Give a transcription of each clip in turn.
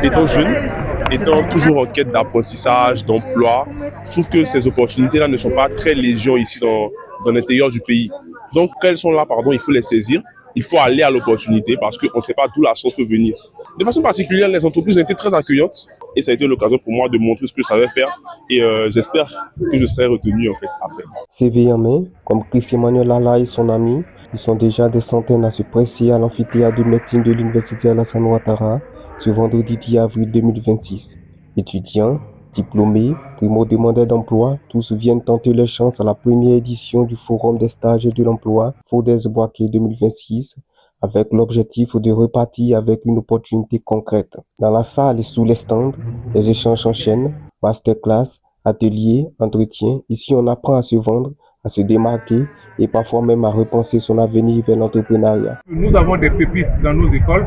Étant jeune, étant toujours en quête d'apprentissage, d'emploi, je trouve que ces opportunités-là ne sont pas très légion ici dans l'intérieur du pays. Donc, quand elles sont là, il faut les saisir. Il faut aller à l'opportunité parce qu'on ne sait pas d'où la chance peut venir. De façon particulière, les entreprises ont été très accueillantes et ça a été l'occasion pour moi de montrer ce que je savais faire et j'espère que je serai retenu en fait après. CV en main, comme Christian Manuel Lala et son ami, ils sont déjà des centaines à se presser à l'amphithéâtre de médecine de l'Université Alassane Ouattara ce vendredi 10 avril 2026. Étudiants, diplômés, primo-demandeurs d'emploi, tous viennent tenter leur chance à la première édition du Forum des stages et de l'emploi FODES-Boaké 2026 avec l'objectif de repartir avec une opportunité concrète. Dans la salle et sous les stands, les échanges s'enchaînent, masterclass, ateliers, entretiens. Ici, on apprend à se vendre, à se démarquer et parfois même à repenser son avenir vers l'entrepreneuriat. Nous avons des pépites dans nos écoles.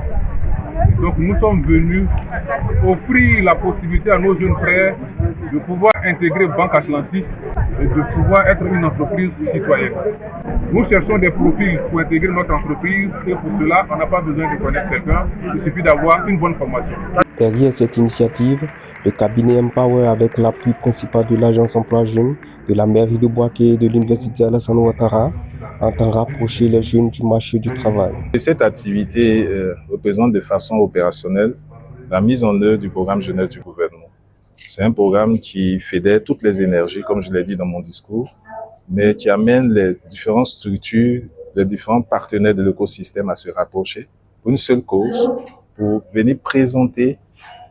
Donc nous sommes venus offrir la possibilité à nos jeunes frères de pouvoir intégrer Banque Atlantique et de pouvoir être une entreprise citoyenne. Nous cherchons des profils pour intégrer notre entreprise et pour cela, on n'a pas besoin de connaître quelqu'un, il suffit d'avoir une bonne formation. Derrière cette initiative, le cabinet Empower, avec l'appui principal de l'Agence Emploi Jeunes, de la mairie de Boaké et de l'Université Alassane Ouattara, entend rapprocher les jeunes du marché du travail. Cette activité représente de façon opérationnelle la mise en œuvre du programme jeunesse du gouvernement. C'est un programme qui fédère toutes les énergies, comme je l'ai dit dans mon discours, mais qui amène les différentes structures, les différents partenaires de l'écosystème à se rapprocher pour une seule cause, pour venir présenter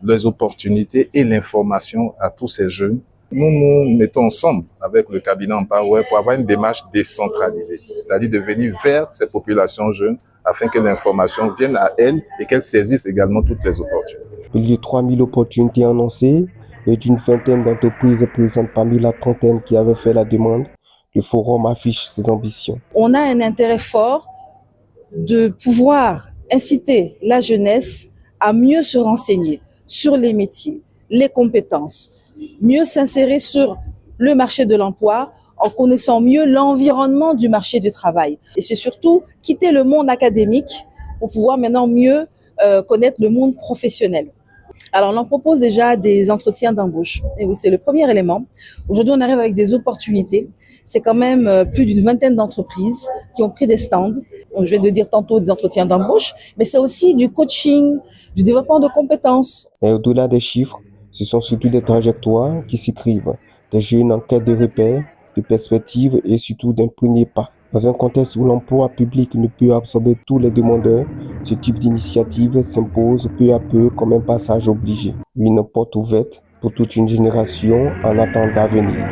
les opportunités et l'information à tous ces jeunes. Nous nous mettons ensemble avec le cabinet Empower pour avoir une démarche décentralisée, c'est-à-dire de venir vers ces populations jeunes afin que l'information vienne à elles et qu'elles saisissent également toutes les opportunités. Plus de 3000 opportunités annoncées et d'une vingtaine d'entreprises présentes parmi la trentaine qui avaient fait la demande. Le forum affiche ses ambitions. On a un intérêt fort de pouvoir inciter la jeunesse à mieux se renseigner sur les métiers, les compétences, mieux s'insérer sur le marché de l'emploi en connaissant mieux l'environnement du marché du travail. Et c'est surtout quitter le monde académique pour pouvoir maintenant mieux connaître le monde professionnel. Alors, on en propose déjà des entretiens d'embauche. Et oui, c'est le premier élément. Aujourd'hui, on arrive avec des opportunités. C'est quand même plus d'une vingtaine d'entreprises qui ont pris des stands. Je viens de dire tantôt des entretiens d'embauche, mais c'est aussi du coaching, du développement de compétences. Et au-delà des chiffres, ce sont surtout des trajectoires qui s'écrivent, des jeunes en quête de repères, de perspectives et surtout d'un premier pas. Dans un contexte où l'emploi public ne peut absorber tous les demandeurs, ce type d'initiative s'impose peu à peu comme un passage obligé. Une porte ouverte pour toute une génération en attente d'avenir.